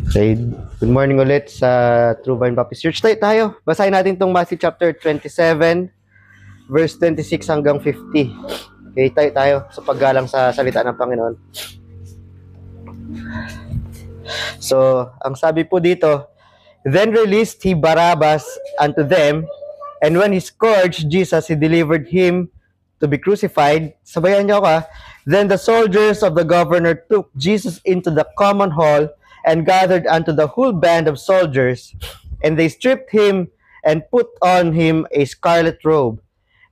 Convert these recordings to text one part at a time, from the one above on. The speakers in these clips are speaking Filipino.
Okay, good morning ulit sa True Vine Baptist Church. Tayo. Basahin natin itong Matthew chapter 27, verse 26 hanggang 50. Okay, tayo sa paggalang sa salita ng Panginoon. So, ang sabi po dito, then released he Barabbas unto them, and when he scourged Jesus, he delivered him to be crucified. Sabayan niyo ako. Then the soldiers of the governor took Jesus into the common hall and gathered unto the whole band of soldiers, and they stripped him and put on him a scarlet robe.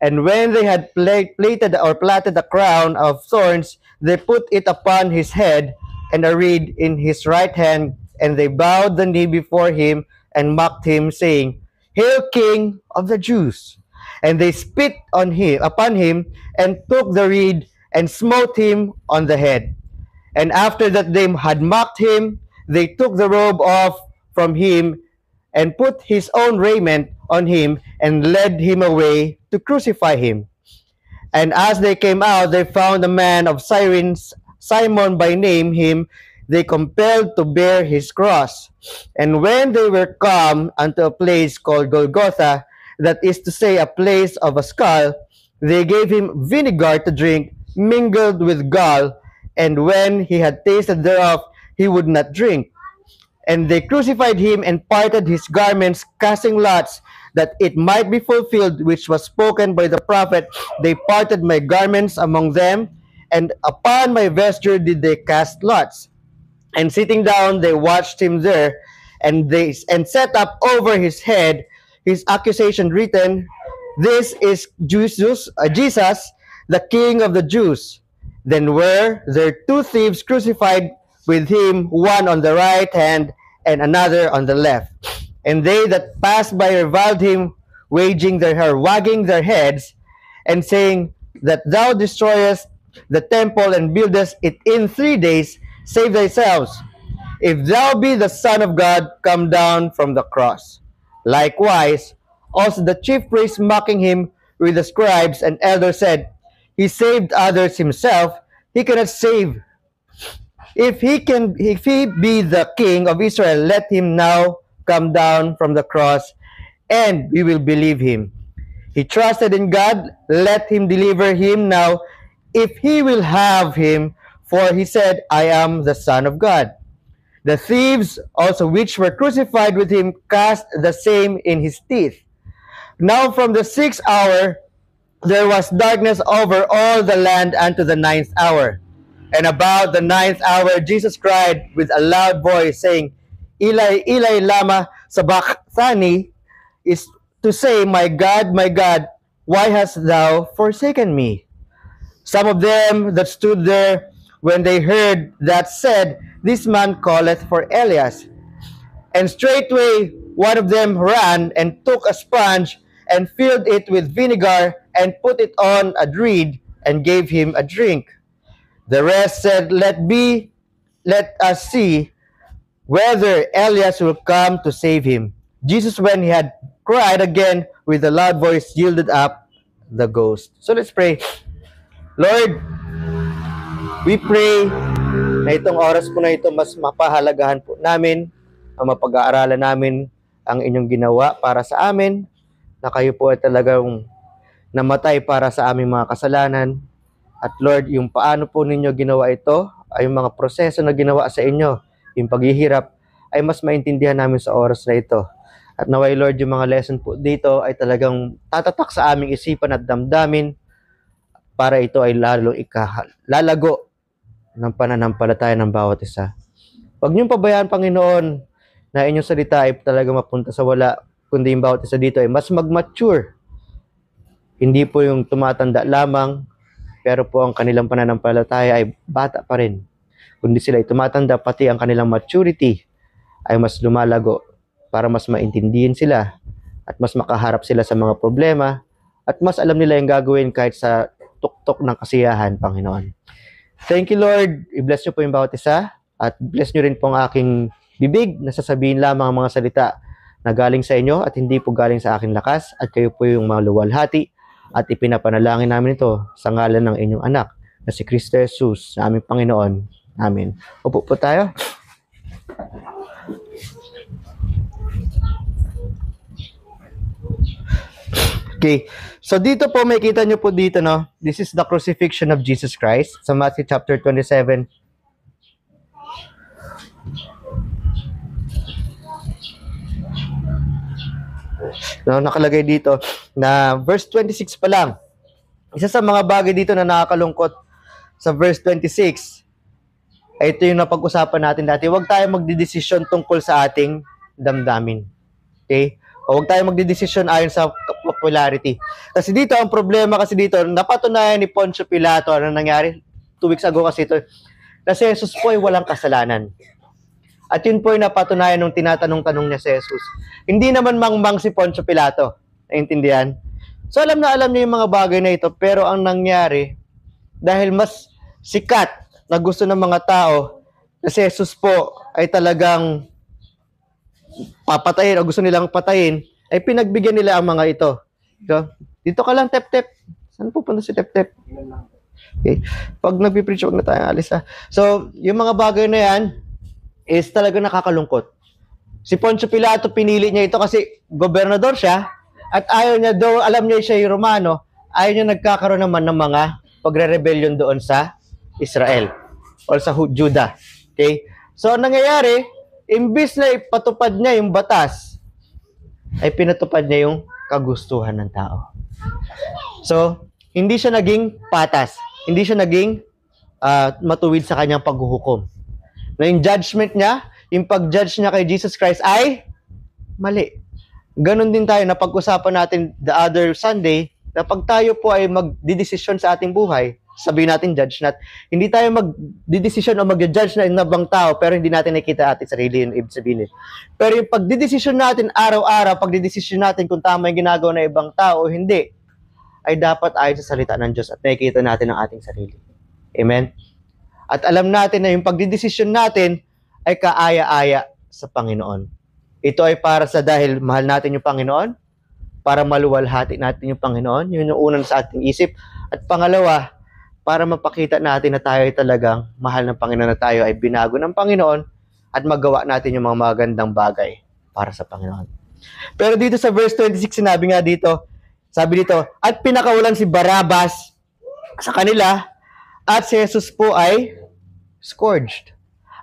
And when they had platted a crown of thorns, they put it upon his head, and a reed in his right hand, and they bowed the knee before him and mocked him, saying, Hail, King of the Jews! And they spit upon him, and took the reed, and smote him on the head. And after that they had mocked him, they took the robe off from him, and put his own raiment on him, and led him away to crucify him. And as they came out, they found a man of Cyrene, Simon by name, him they compelled to bear his cross. And when they were come unto a place called Golgotha, that is to say, a place of a skull, they gave him vinegar to drink, mingled with gall, and when he had tasted thereof, he would not drink. And they crucified him and parted his garments, casting lots, that it might be fulfilled which was spoken by the prophet, They parted my garments among them, and upon my vesture did they cast lots. And sitting down, they watched him there, and set up over his head his accusation written, This is Jesus, the King of the Jews. Then were there two thieves crucified with him, one on the right hand and another on the left. And they that passed by reviled him, wagging their heads, and saying, that thou destroyest the temple and buildest it in 3 days, save thyself. If thou be the Son of God, come down from the cross. Likewise, also the chief priests mocking him with the scribes and elders said, He saved others himself, he cannot save. If he be the King of Israel, let him now come down from the cross, and we will believe him. He trusted in God, let him deliver him now, if he will have him, for he said, I am the Son of God. The thieves also which were crucified with him cast the same in his teeth. Now from the 6th hour there was darkness over all the land unto the 9th hour. And about the 9th hour Jesus cried with a loud voice, saying, Eli, Eli, lama sabachthani, is to say, my God, why hast thou forsaken me? Some of them that stood there, when they heard that, said, This man calleth for Elias. And straightway one of them ran and took a sponge and filled it with vinegar and put it on a reed and gave him a drink. The rest said, Let us see whether Elias will come to save him. Jesus, when he had cried again with a loud voice, yielded up the ghost. So let's pray. Lord, we pray na itong oras po na ito mas mapahalagahan po namin, ang mapag-aaralan namin ang inyong ginawa para sa amin, na kayo po ay talagang namatay para sa aming mga kasalanan. At Lord, yung paano po ninyo ginawa ito, ay yung mga proseso na ginawa sa inyo, yung paghihirap, ay mas maintindihan namin sa oras na ito. At naway Lord, yung mga lesson po dito ay talagang tatatak sa aming isipan at damdamin, para ito ay lalong lalago ng pananampalataya ng bawat isa. Huwag niyong pabayaan, Panginoon, na inyong salita ay talaga mapunta sa wala, kundi yung bawat isa dito ay mas mag-mature. Hindi po yung tumatanda lamang, pero po ang kanilang pananampalataya ay bata pa rin. Kundi sila ay tumatanda, pati ang kanilang maturity ay mas lumalago para mas maintindihin sila at mas makaharap sila sa mga problema at mas alam nila yung gagawin kahit sa tuktok ng kasiyahan, Panginoon. Thank you, Lord. I-bless niyo po yung bawat isa at bless niyo rin po ang aking bibig na sasabihin lamang ang mga salita na galing sa inyo at hindi po galing sa aking lakas, at kayo po yung maluwalhati at ipinapanalangin namin ito sa ngalan ng inyong anak na si Kristo Jesus, na aming Panginoon. Amen. Upo po tayo. Okay. So dito po, may kita nyo po dito, no? This is the crucifixion of Jesus Christ. Sa Matthew chapter 27. No, nakalagay dito na verse 26 pa lang. Isa sa mga bagay dito na nakakalungkot sa verse 26, ay ito yung napag-usapan natin dati. Huwag tayo magdidesisyon tungkol sa ating damdamin. Okay? O huwag tayo magdidesisyon ayon sa popularity. Kasi dito, ang problema kasi dito, napatunayan ni Poncio Pilato, ano nangyari? 2 weeks ago kasi ito, na si Jesus po ay walang kasalanan. At yun po ay napatunayan nung tinatanong-tanong niya si Jesus. Hindi naman mangmang si Poncio Pilato. Naintindihan? So alam na alam niya yung mga bagay na ito, pero ang nangyari, dahil mas sikat na gusto ng mga tao, na si Jesus po ay talagang papatayin o gusto nilang patayin, ay pinagbigyan nila ang mga ito. So, dito ka lang, Tep-Tep. Saan pupunta si Tep-Tep? Okay. Pag nagpipreach, huwag na tayong alis ha. So, yung mga bagay na yan is talaga nakakalungkot. Si Poncio Pilato, pinili niya ito kasi gobernador siya at ayaw niya, though alam niya siya yung Romano, ayaw niya nagkakaroon naman ng mga pagre-rebellion doon sa Israel o sa Juda. Okay? So, ang nangyayari, imbis na ipatupad niya yung batas, ay pinatupad niya yung kagustuhan ng tao. So, hindi siya naging patas. Hindi siya naging matuwid sa kanyang paghuhukom. Na yung judgment niya, yung pag-judge niya kay Jesus Christ ay mali. Ganon din tayo na pag-usapan natin the other Sunday, na pag tayo po ay magdidesisyon sa ating buhay, sabihin natin judge natin. Hindi tayo magdidesisyon o mag-judge na inabang tao pero hindi natin nakita ating sarili, yung ibig sabihin. Pero yung pagdidesisyon natin araw-araw, pagdidesisyon natin kung tama yung ginagawa ng ibang tao o hindi, ay dapat ayon sa salita ng Diyos at nakikita natin ang ating sarili. Amen? At alam natin na yung pagdidesisyon natin ay kaaya-aya sa Panginoon. Ito ay para sa dahil mahal natin yung Panginoon, para maluwalhati natin yung Panginoon, yun yung unang sa ating isip. At pangalawa, para mapakita natin na tayo ay talagang mahal ng Panginoon, na tayo ay binago ng Panginoon at magawa natin yung mga magandang bagay para sa Panginoon. Pero dito sa verse 26, sinabi nga dito, sabi dito, at pinakawalan si Barabbas sa kanila at si Jesus po ay scourged.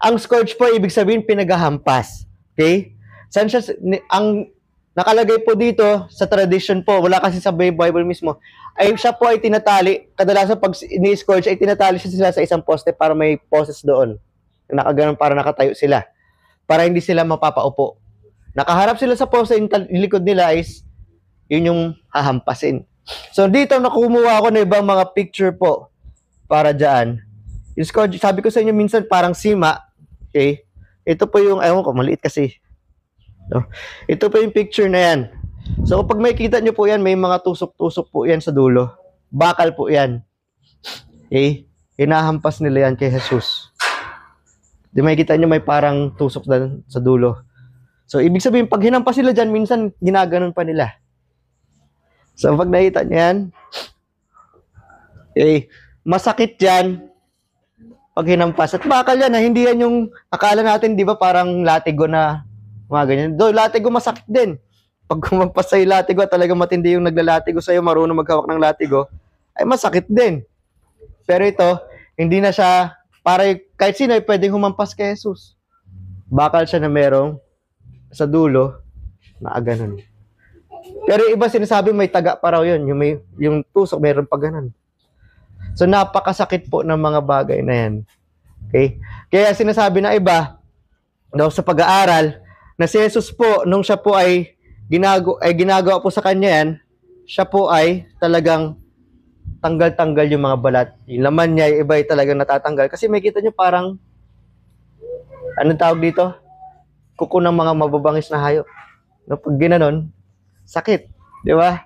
Ang scourge po, ibig sabihin, pinagahampas. Okay? Saan siya, ang nakalagay po dito sa tradition po, wala kasi sa Bible mismo, ay siya po ay tinatali. Kadalasan pag ni-scourge ay tinatali sila sa isang poste para may poses doon. Nakaganon para nakatayo sila. Para hindi sila mapapaupo. Nakaharap sila sa poste, yung likod nila is yun yung hahampasin. So dito nakumuha ako ng ibang mga picture po para dyan. Yung scourge, sabi ko sa inyo minsan parang sima. Okay? Ito po yung, ayaw ko, maliit kasi. No? Ito po yung picture na yan. So, kapag makikita nyo po yan, may mga tusok-tusok po yan sa dulo. Bakal po yan. Okay? Hinahampas nila yan kay Jesus. Di makikita nyo may parang tusok sa dulo. So, ibig sabihin, pag hinampas sila dyan, minsan ginaganon pa nila. So, pag nakita nyo yan, okay, masakit yan pag hinampas. At bakal yan, hindi yan yung akala natin, di ba, parang latigo na mga ganyan. Do, latigo masakit din. Pag kumampas sa'yo latigo at talagang matindi yung naglalatigo sa'yo, marunong maghawak ng latigo, ay masakit din. Pero ito, hindi na siya, para kahit sino ay pwedeng humampas kay Jesus. Bakal siya na merong sa dulo, na ganun. Pero iba sinasabi may taga pa raw yun, yung tusok meron pa ganun. So napakasakit po ng mga bagay na yan. Okay? Kaya sinasabi na iba, daw sa pag-aaral, na si Jesus po, nung siya po ay ginagawa po sa kanya yan, siya po ay talagang tanggal-tanggal yung mga balat. Yung laman niya, yung iba ay talagang natatanggal. Kasi may kita nyo parang, anong tawag dito? Kuko ng mga mababangis na hayop. No, pag ginanon, sakit. Di ba?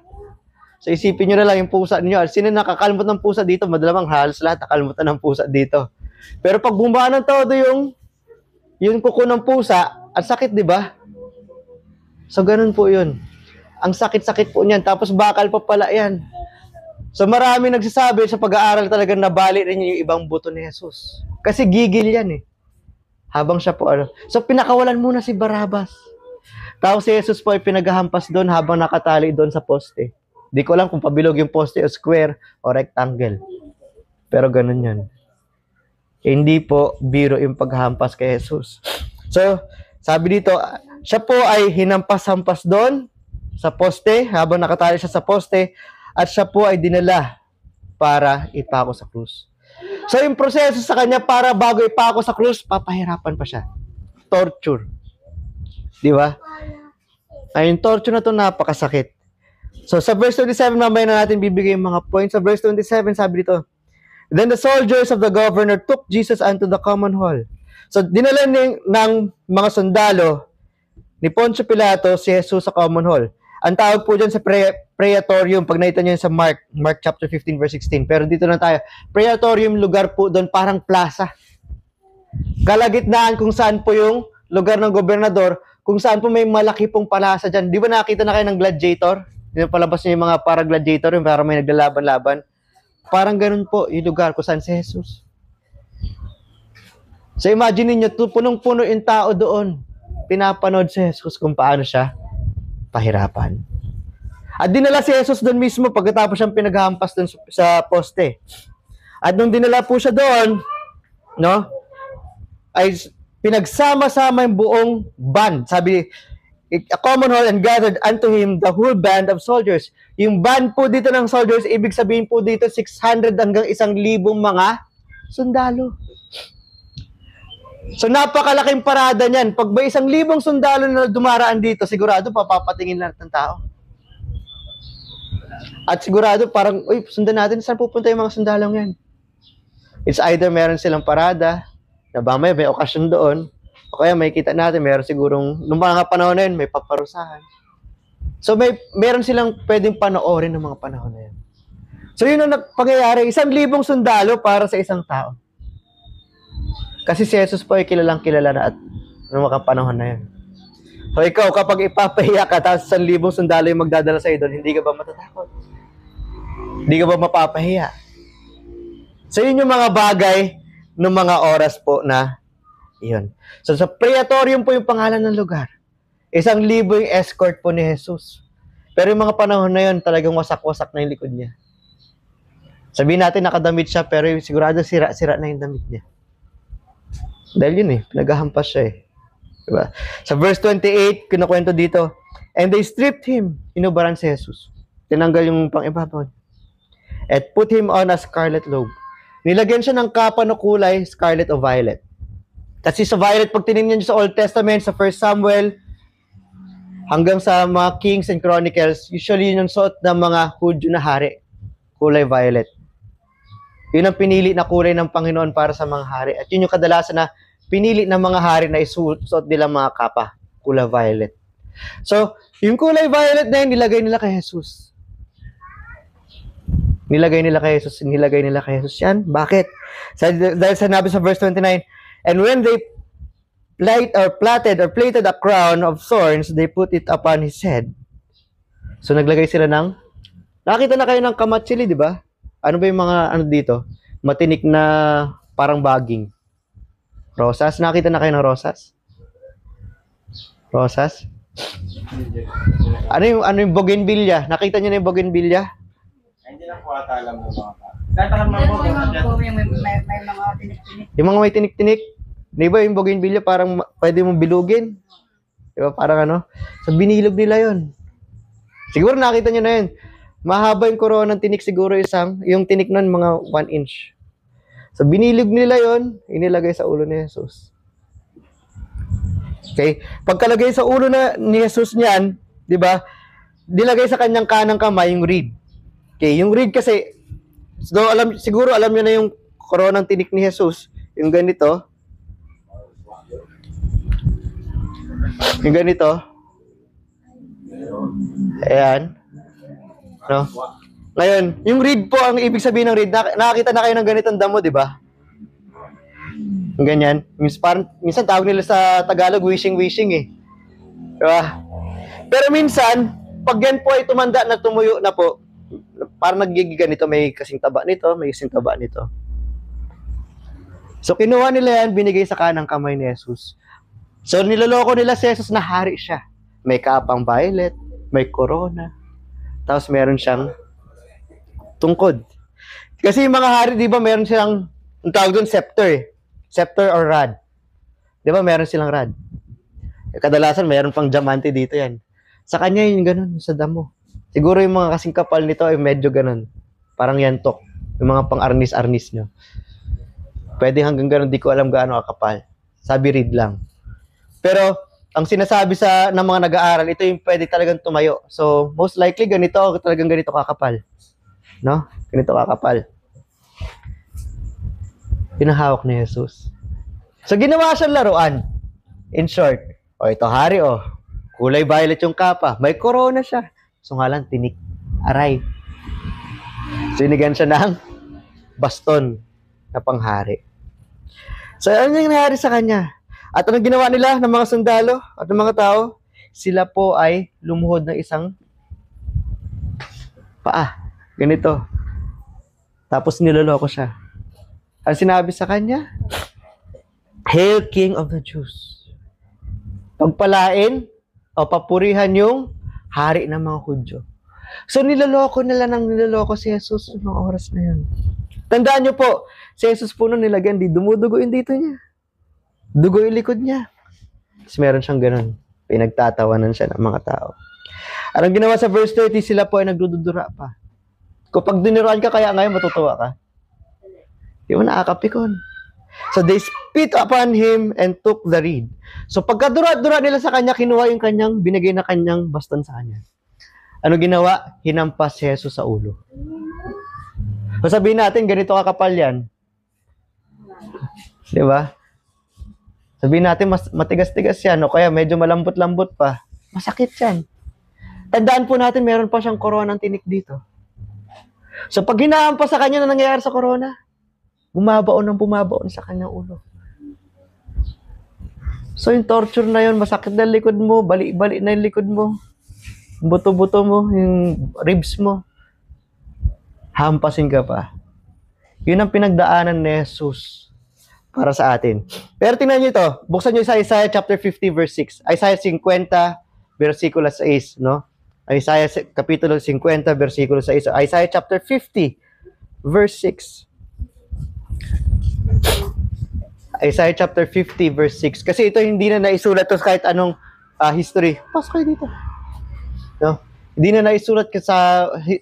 So isipin nyo na lang yung pusa niyo. Sino nakakalmot ng pusa dito? Madalamang halos lahat nakalmutan ng pusa dito. Pero pag bumaba ng todo yung kuko ng pusa, ang sakit, di ba? So, ganun po yun. Ang sakit-sakit po niyan. Tapos, bakal pa pala yan. So, marami nagsasabi sa pag-aaral talaga nabali rin yung ibang buto ni Jesus. Kasi gigil yan eh. Habang siya po ano. So, pinakawalan muna si Barabbas. Tapos si Jesus po ay pinaghahampas doon habang nakatali doon sa poste. Di ko alam kung pabilog yung poste o square o rectangle. Pero ganun yun. Hindi po biro yung paghampas kay Jesus. So, sabi dito, siya po ay hinampas-hampas doon sa poste, habang nakatali siya sa poste, at siya po ay dinala para ipako sa krus. So, yung proseso sa kanya para bago ipako sa krus, papahirapan pa siya. Torture. Di ba? Ay, yung torture na to napakasakit. So, sa verse 27, mamaya na natin bibigay yung mga points. Sa verse 27, sabi dito, then the soldiers of the governor took Jesus unto the common hall. So, dinala ng mga sundalo ni Poncio Pilato si Jesus sa common hall. Ang tawag po dyan sa praetorium, pag nakita nyo sa Mark chapter 15, verse 16. Pero dito na tayo. Praetorium, lugar po doon, parang plaza. Kalagitnaan kung saan po yung lugar ng gobernador, kung saan po may malaki pong palasa dyan. Di ba nakita na kayo ng gladiator? Di ba palabas niyo yung mga para-gladiator, yung para may naglalaban-laban? Parang ganun po yung lugar kung saan si Jesus. So imagine niyo, punong-puno yung tao doon. Pinapanood si Jesus kung paano siya pahirapan. At dinala si Jesus doon mismo pagkatapos siyang pinaghampas doon sa poste. At nung dinala po siya doon, no, ay pinagsama-sama yung buong band. Sabi, a common hall and gathered unto him the whole band of soldiers. Yung band po dito ng soldiers, ibig sabihin po dito 600 hanggang 1,000 mga sundalo. So napakalaking parada niyan. Pag may 1,000 sundalo na dumaraan dito, sigurado papapatingin lahat ng tao. At sigurado parang, uy, sundan natin, saan pupunta yung mga sundalong yan? It's either meron silang parada, na ba may okasyon doon, o kaya may kita natin, meron sigurong, nung mga panahon na yun, may paparusahan. So meron silang pwedeng panoorin ng mga panahon na yun. So yun ang pangyayari, 1,000 sundalo para sa isang tao. Kasi si Jesus po ay kilalang-kilala na at ng mga panahon na yun. So ikaw, kapag ipapahiya ka, tapos 1,000 sundalo yung magdadala sa idol, hindi ka ba matatakot? Hindi ka ba mapapahiya? So yun yung mga bagay ng mga oras po na yun. So sa praetorium po yung pangalan ng lugar. 1,000 yung escort po ni Jesus. Pero yung mga panahon na yun, talagang wasak-wasak na yung likod niya. Sabihin natin nakadamit siya, pero sigurado sira-sira na yung damit niya. Dahil yun pinaghahampas siya Diba? Sa verse 28, kinukwento dito, and they stripped him, inubaran si Jesus. Tinanggal yung pang-ibabaw. At put him on a scarlet robe. Nilagyan siya ng kapa na kulay, scarlet o violet. Kasi sa violet, pag tinignan niyo sa Old Testament, sa 1 Samuel, hanggang sa mga Kings and Chronicles, usually yun yung suot ng mga Hudyo na hari, kulay violet. Yun ang pinili na kulay ng Panginoon para sa mga hari. At yun yung kadalasan na pinili ng mga hari na isuot nila mga kapa, kulay violet. So, yung kulay violet na yun, nilagay nila kay Jesus. Nilagay nila kay Jesus yan. Bakit? Dahil sinabi sa verse 29, and when they plaited a crown of thorns, they put it upon his head. So, naglagay sila ng, nakita na kayo ng kamatsili, di ba? Ano ba yung mga, dito? Matinik na parang baging. Rosas? Nakita na kayo ng rosas? Rosas? Ano yung bougainvillea? Nakita niyo na yung bougainvillea? Hindi lang po ata alam ng mga kahit alam mo may mga tinik-tinik. Yung mga may tinik-tinik? Di ba yung bougainvillea parang pwede mong bilugin? Di ba parang So binilog nila yon. Siguro nakita niyo na yun. Mahaba yung corona ng tinik siguro yung tinik nun mga 1 inch. So binilog nila yon, inilagay sa ulo ni Jesus. Okay? Pagkalagay sa ulo ni Jesus niyan, di ba? Dilagay sa kanyang kanang kamay yung reed. Okay, yung reed kasi, so siguro alam niyo na yung koronang tinik ni Jesus, yung ganito. Yung ganito. Ayan. No? Ngayon, yung reed po, ang ibig sabihin ng reed, nakakita na kayo ng ganitong damo, di ba? Yung ganyan. Minsan tawag nila sa Tagalog, wishing-wishing Diba? Pero minsan, pag yan po ay tumanda na tumuyo na po, parang nagigigan nito, may kasing taba nito, may kasing taba nito. So, kinuha nila yan, binigay sa kanang kamay ni Jesus. So, niloloko nila si Jesus na hari siya. May kapang violet, may corona. Tapos meron siyang tungkod. Kasi yung mga hari, di ba, meron silang, ang tawag doon, scepter eh. Scepter or rod. Di ba, meron silang rod. Kadalasan, meron pang diamante dito yan. Sa kanya yung ganun, sa damo. Siguro yung mga kasing kapal nito ay medyo ganun. Parang yantok. Yung mga pang-arnis-arnis nyo. Pwede hanggang ganun, di ko alam gaano kakapal. Sabi read lang. Pero, ang sinasabi ng mga nag-aaral, ito yung pwede talagang tumayo. So, most likely, talagang ganito kakapal. No? Ganito kakapal. Pinahawak ni Jesus. So, ginawa siyang laruan. In short, ito hari, kulay violet yung kapa. May corona siya. So, nga lang, tinik. Aray. Sinigan siya ng baston na panghari. So, ano yung nangyari sa kanya? At anong ginawa nila ng mga sundalo at ng mga tao? Sila po ay lumuhod ng isang paa. Ganito. Tapos niloloko siya. Ang sinabi sa kanya, Hail King of the Jews. Pagpalain o papurihan yung hari ng mga Hudyo. So niloloko si Jesus noong oras na yun. Tandaan nyo po, si Jesus po nung nilagyan, dumudugo yung dito niya. Dugo yung likod niya. Tapos meron siyang ganun. Pinagtatawanan siya ng mga tao. Anong ginawa sa verse 30, sila po ay nagdududura pa. Kapag dinuruan ka, kaya ngayon matutuwa ka. Di mo nakakapikon. So they spit upon him and took the reed. So pagkadura-dura nila sa kanya, kinuha yung kanyang, binigay na kanyang baston sa kanya. Ano ginawa? Hinampas si Jesus sa ulo. So sabihin natin, ganito kakapal yan. Di ba? Sabihin natin, mas matigas-tigas yan, o kaya medyo malambot-lambot pa. Masakit yan. Tandaan po natin, meron pa siyang corona ng tinik dito. So pag hinahampas sa kanya na nangyayari sa corona, bumabaon sa kanyang ulo. So yung torture na yun, masakit na likod mo, bali-bali na yung likod mo, buto-buto mo, yung ribs mo, hampasin ka pa. Yun ang pinagdaanan ni Jesus para sa atin. Pero tingnan nyo ito, buksan nyo sa Isaiah chapter 50 verse 6. Isaiah 50 versikulo 6, no? Isaiah kapitulo 50 versikulo 6. Isaiah chapter 50 verse 6. Isaiah chapter 50 verse 6. Kasi ito hindi na naisulat to kahit anong history. Pasok kayo dito. No? Hindi na naisulat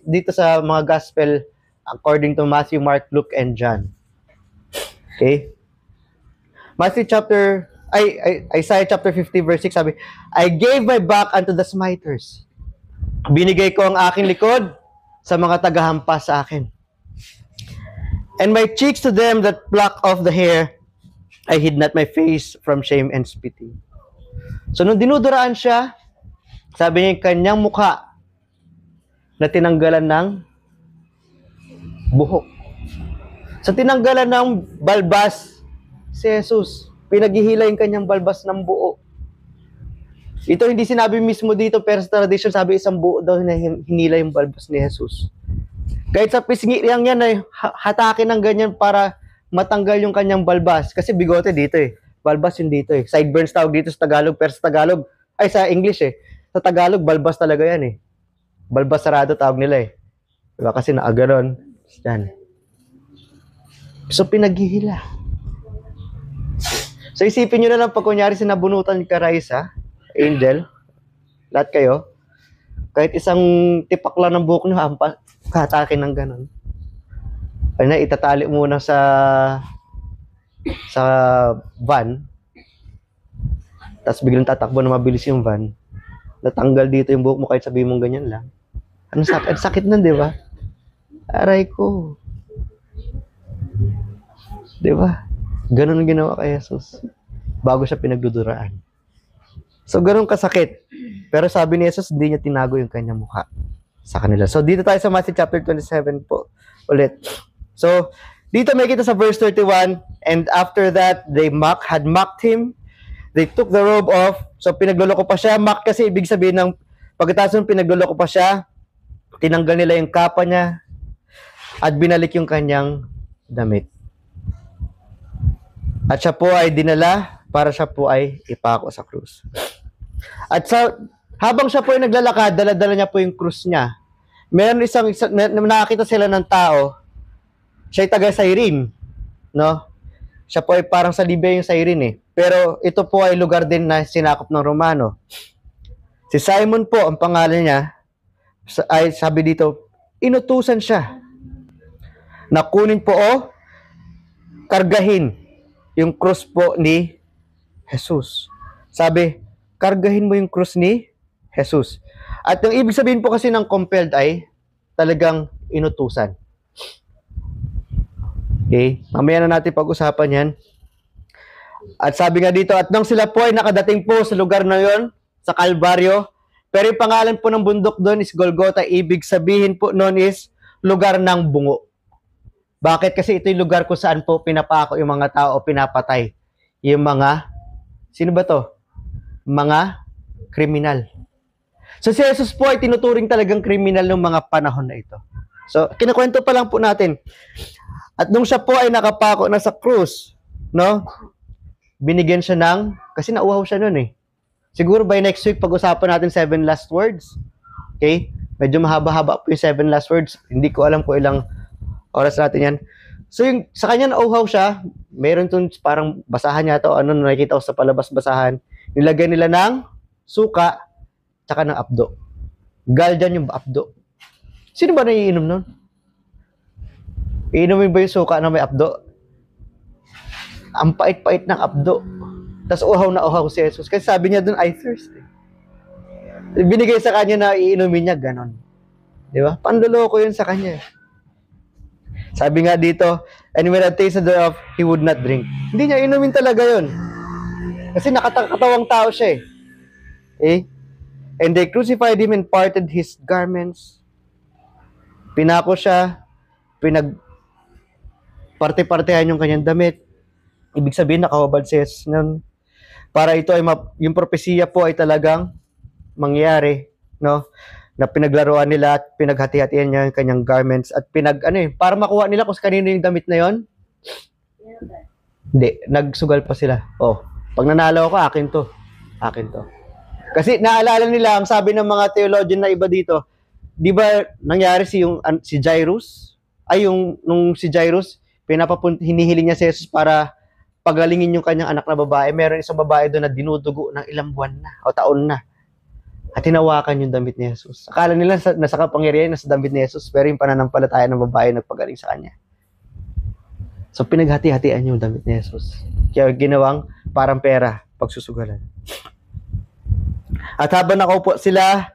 dito sa mga gospel according to Matthew, Mark, Luke, and John. Okay? Isaiah chapter 50 verse 6 sabi, I gave my back unto the smiters. Binigay ko ang aking likod sa mga tagahampas sa akin. And my cheeks to them that pluck off the hair, I hid not my face from shame and spitting. So nung dinuduraan siya, sabi niya kanyang mukha na tinanggalan ng buhok. So tinanggalan ng balbas si Jesus. Pinaghihila yung kanyang balbas ng buo. Ito hindi sinabi mismo dito, pero sa tradition sabi isang buo daw na hinila yung balbas ni Jesus. Kahit sa pisngi lang yan ay hatakin ng ganyan para matanggal yung kanyang balbas. Kasi bigote dito eh. Balbas yung dito eh. Sideburns tawag dito sa Tagalog, pero sa English eh. Sa Tagalog, balbas talaga yan eh. Balbas sarado tawag nila eh. Diba? Kasi naaganon. Yan. So pinaghihila. So isipin nyo na lang pag kunyari sinabunutan ka Raisa, Angel, lahat kayo, kahit isang tipak lang ng buhok nyo, hatakin ng ganon. Ay na, itatali muna sa van, tapos biglang tatakbo na mabilis yung van, natanggal dito yung buhok mo kahit sabihin mong ganyan lang. Ano sakit? Sakit nun, di ba? Aray ko. Di ba? Ganon ginawa kay Jesus bago siya pinagduduraan. So, ganon kasakit. Pero sabi ni Jesus, hindi niya tinago yung kanyang mukha sa kanila. So, dito tayo sa Matthew chapter 27 po. Ulit. So, dito may kita sa verse 31, and after that, they had mocked him. They took the robe off. So, pinagloloko pa siya. Mock kasi ibig sabihin ng pagkatapos ng pinagloloko pa siya, tinanggal nila yung kapa niya at binalik yung kanyang damit. At siya po ay dinala para siya po ay ipako sa krus. At habang siya po ay naglalakad, dala-dala niya po yung krus niya. meron nakakita sila ng tao, siya'y taga Cyrene, no? Siya po ay parang sa Libya yung Cyrene eh. Pero ito po ay lugar din na sinakop ng Romano. Si Simon po, ang pangalan niya, ay sabi dito, inutusan siya na kunin po o kargahin yung krus po ni Jesus. Sabi, kargahin mo yung krus ni Jesus. At yung ibig sabihin po kasi ng compelled ay talagang inutusan. Okay? Mamaya na natin pag-usapan yan. At sabi nga dito, at nang sila po ay nakadating po sa lugar na yon, sa Kalbaryo, pero yung pangalan po ng bundok doon is Golgotha. Ibig sabihin po noon is lugar ng bungo. Bakit? Kasi ito yung lugar kung saan po pinapako yung mga tao o pinapatay. Yung mga, sino ba to? Mga kriminal. So si Jesus po ay tinuturing talagang kriminal ng mga panahon na ito. So, kinakwento pa lang po natin. At nung siya po ay nakapako na sa krus, no? Binigyan siya ng, kasi nauhaw siya noon eh. Siguro by next week, pag-usapan natin 7 last words. Okay? Medyo mahaba-haba po yung 7 last words. Hindi ko alam po ilang oras natin yan. So, yung, sa kanya nauhaw siya, meron itong parang basahan niya ito, ano, nakikita ko sa palabas basahan. Nilagay nila ng suka, tsaka ng abdo. Galjan yung abdo. Sino ba naiinom nun? Iinumin ba yung suka na may abdo? Ang pait-pait ng abdo. Tapos uhaw na uhaw si Jesus. Kasi sabi niya dun, I thirsty. Binigay sa kanya na iinumin niya, ganon. Di ba? Panloloko yun sa kanya. Sabi nga dito, and when I tasted thereof, he would not drink. Hindi niya inumin talaga yun. Kasi nakatawang tao siya eh. And they crucified him and parted his garments. Pinako siya, parte-partehan yung kanyang damit. Ibig sabihin, nakahubad si Jesus nun. Para ito ay, yung propesiya po ay talagang mangyari, no? Na pinaglaruan nila at pinaghati-hatian niya yung kanyang garments at para makuha nila kung kanino yung damit na yon. Hindi, nagsugal pa sila. Oh, pag nanalo ako, akin to. Akin to. Kasi naalala nila, ang sabi ng mga theologian na iba dito, di ba nangyari si Jairus? Nung si Jairus, hinihiling niya si Jesus para pagalingin yung kanyang anak na babae. Meron isang babae doon na dinudugo ng ilang buwan na o taon na. At hinawakan yung damit ni Jesus. Akala nila nasa kapangyarihan, nasa damit ni Jesus, pero yung pananampalataya ng babae nagpagaling sa kanya. So pinaghati-hatian yung damit ni Jesus. Kaya ginawang parang pera, pagsusugalan. At habang nakaupo sila,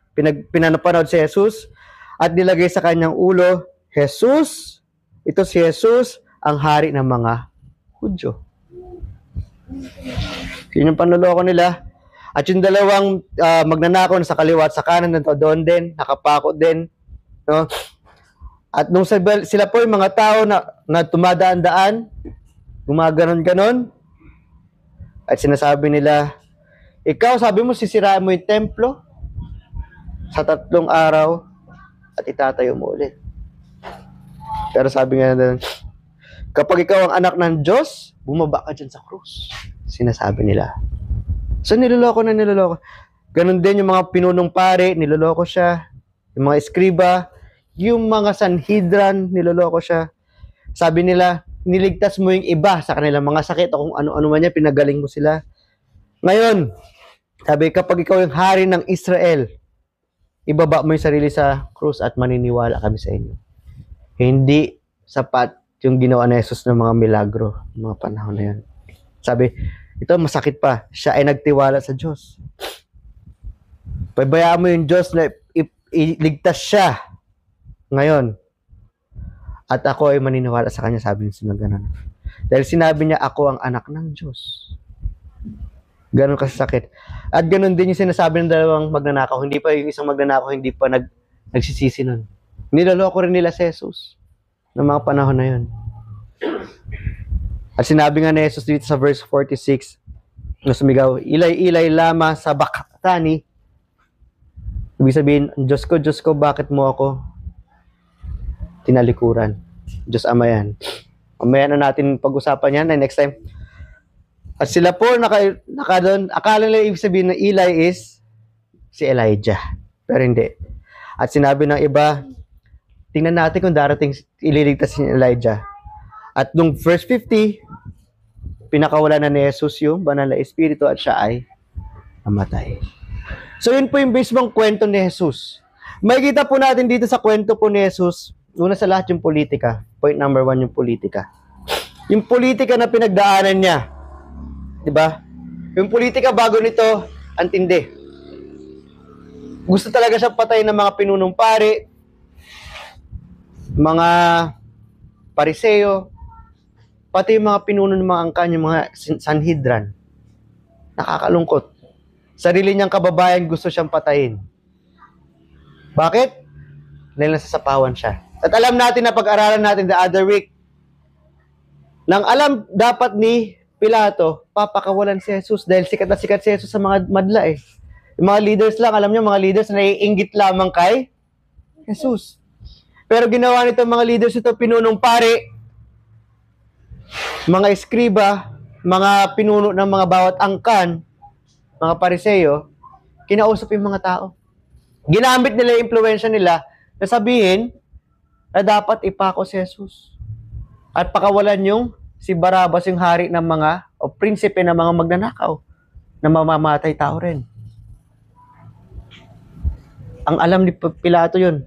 pinapanood si Jesus at nilagay sa kanyang ulo, Jesus, ito si Jesus, ang hari ng mga Hudyo. Yun yung panloloko nila. At yung dalawang magnanakaw sa kaliwa at sa kanan nito doon din, nakapako din. No? At nung sila po yung mga tao na tumadaan-daan, gumaganon-ganon, at sinasabi nila, ikaw, sabi mo, sisiraan mo yung templo sa 3 araw at itatayo mo ulit. Pero sabi nga doon, kapag ikaw ang anak ng Diyos, bumaba ka dyan sa krus. Sinasabi nila. So, niloloko. Ganon din yung mga pinunong pare, niloloko siya. Yung mga eskriba, yung mga sanhedrin, niloloko siya. Sabi nila, niligtas mo yung iba sa kanilang mga sakit o kung ano-ano man niya, pinagaling mo sila. Ngayon, sabi, kapag ikaw yung hari ng Israel, ibaba mo yung sarili sa krus at maniniwala kami sa inyo. Hindi sapat yung ginawa ni Jesus ng mga milagro, mga panahon na yan. Sabi, ito masakit pa, siya ay nagtiwala sa Diyos. Pabayaan mo yung Diyos na iligtas siya ngayon. At ako ay maniniwala sa kanya, sabi niya sila ganun. Dahil sinabi niya, ako ang anak ng Diyos. Ganun kasakit. At ganun din yung sinasabi ng dalawang magnanakaw. Hindi pa yung isang magnanakaw, hindi pa nagsisisi nun. Niloloko rin nila si Jesus ng mga panahon na yun. At sinabi nga ni Jesus dito sa verse 46, na sumigaw, ilay-ilay lama sa baktani. Ibig sabihin, Diyos ko, bakit mo ako tinalikuran? Diyos Ama yan. Mamaya na natin pag-usapan yan na next time. At sila po naka doon, akala nila ibig sabihin na Eli is si Elijah. Pero hindi. At sinabi ng iba, tingnan natin kung darating ililigtas si Elijah. At nung verse 50, pinakawala na ni Jesus yung banal na espiritu at siya ay namatay. So yun po yung mismong kwento ni Jesus. May kita po natin dito sa kwento po ni Jesus, una sa lahat yung politika. Point number 1 yung politika. Yung politika na pinagdaanan niya. Diba? Yung politika bago nito, antindi. Gusto talaga siya patayin ng mga pinunong pari, mga pariseo, pati yung mga pinuno ng mga angkan, yung mga Sanhedrin. Nakakalungkot. Sarili niyang kababayan gusto siyang patayin. Bakit? Dahil nasasapawan siya. At alam natin na pag-aralan natin the other week, nang alam dapat ni Pilato, papakawalan si Jesus dahil sikat na sikat si Jesus sa mga madla eh. Yung mga leaders lang, alam niyo, mga leaders na naiinggit lamang kay Jesus. Pero ginawa nito mga leaders ito, pinunong pare, mga eskriba, mga pinuno ng mga bawat angkan, mga pariseo, kinausap yung mga tao. Ginamit nila yung impluwensya nila na sabihin na dapat ipako si Jesus. At pakawalan yung si Barabas, yung hari ng mga, o prinsipe ng mga magnanakaw, na mamamatay tao rin. Ang alam ni Pilato yun.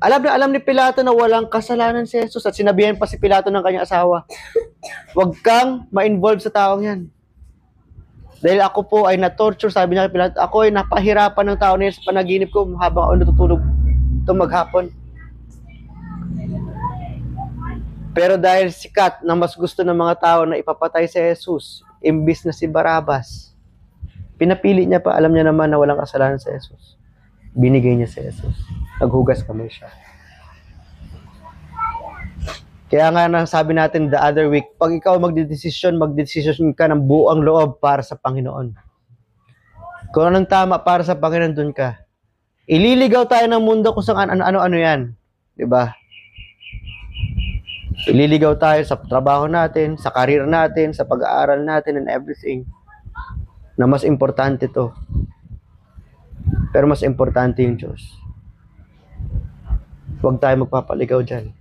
Alam ni Pilato na walang kasalanan si Jesus at sinabihan pa si Pilato ng kanyang asawa, huwag kang ma-involve sa taong yan. Dahil ako po ay na-torture, sabi niya kay Pilato, ako ay napahirapan ng tao niya sa panaginip ko habang ako natutulog itong maghapon. Pero dahil sikat na mas gusto ng mga tao na ipapatay si Jesus, imbis na si Barabas, pinapili niya pa, alam niya naman na walang kasalanan si Jesus. Binigay niya si Jesus. Naghugas kamay siya. Kaya nga sabi natin the other week, pag ikaw magdedesisyon ka ng buong loob para sa Panginoon. Kung anong tama para sa Panginoon, dun ka. Ililigaw tayo ng mundo kung saan ano-ano yan. Diba? Ililigaw tayo sa trabaho natin, sa career natin, sa pag-aaral natin, and everything. Na mas importante to. Pero mas importante yung Diyos. Huwag tayo magpapaligaw dyan.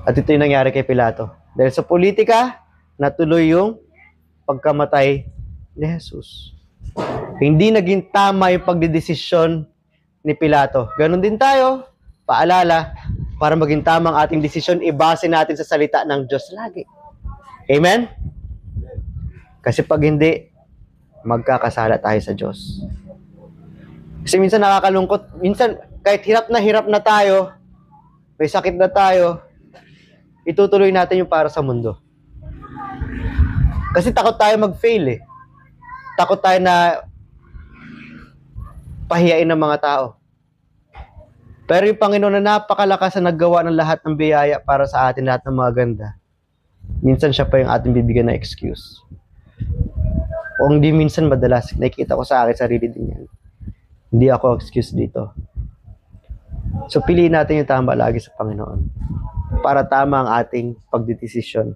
At ito yung nangyari kay Pilato. Dahil sa politika, natuloy yung pagkamatay ni Jesus. Hindi naging tama yung pagdidesisyon ni Pilato. Ganon din tayo, paalala, para maging tamang ating desisyon, ibase natin sa salita ng Diyos lagi. Amen? Kasi pag hindi, magkakasala tayo sa Diyos. Kasi minsan nakakalungkot, minsan kahit hirap na tayo, may sakit na tayo, itutuloy natin yung para sa mundo. Kasi takot tayo mag-fail eh. Takot tayo na pahiyain ng mga tao. Pero yung Panginoon na napakalakas na naggawa ng lahat ng biyaya para sa atin, lahat ng mga ganda, minsan siya pa yung ating bibigyan na excuse. O hindi minsan, madalas, nakikita ko sa akin, sarili din yan. Hindi ako excuse dito. So, piliin natin yung tama lagi sa Panginoon. Para tama ang ating pagdidesisyon.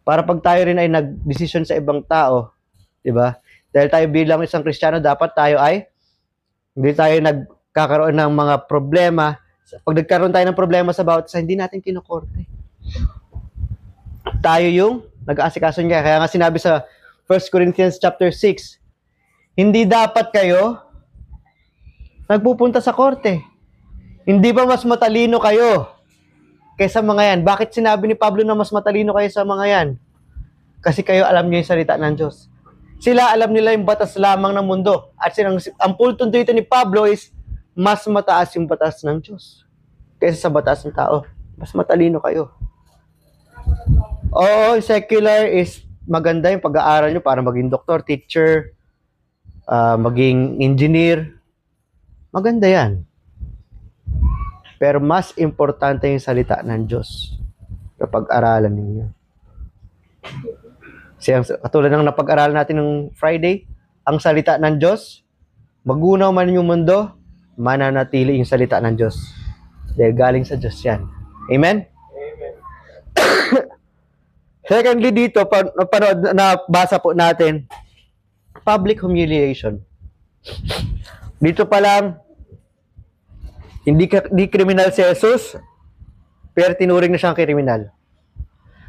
Para pag tayo rin ay nagdesisyon sa ibang tao, di ba? Dahil tayo bilang isang Kristiyano, dapat tayo ay hindi tayo nagkakaroon ng mga problema. Pag nagkaroon tayo ng problema sa bawat isa, hindi natin kinukorte. Tayo yung nag-aasikaso niya. Kaya nga sinabi sa 1 Corinthians chapter 6, hindi dapat kayo nagpupunta sa korte. Hindi ba mas matalino kayo kaysa mga yan? Bakit sinabi ni Pablo na mas matalino kayo sa mga yan? Kasi kayo alam niyo yung salita ng Diyos. Sila alam nila yung batas lamang ng mundo. At ang punto dito ni Pablo is mas mataas yung batas ng Diyos kaysa sa batas ng tao. Mas matalino kayo. Oo, secular is maganda yung pag-aaral nyo para maging doktor, teacher, maging engineer. Maganda yan. Pero mas importante yung salita ng Diyos kapag aralan ninyo. Katulad ng napag-aralan natin ng Friday, ang salita ng Diyos, magunaw man yung mundo, mananatili yung salita ng Diyos. Dahil galing sa Diyos yan. Amen? Amen. Secondly dito, nabasa po natin, public humiliation. Dito pa lang, Hindi kriminal si Jesus, pero tinuring na siyang kriminal.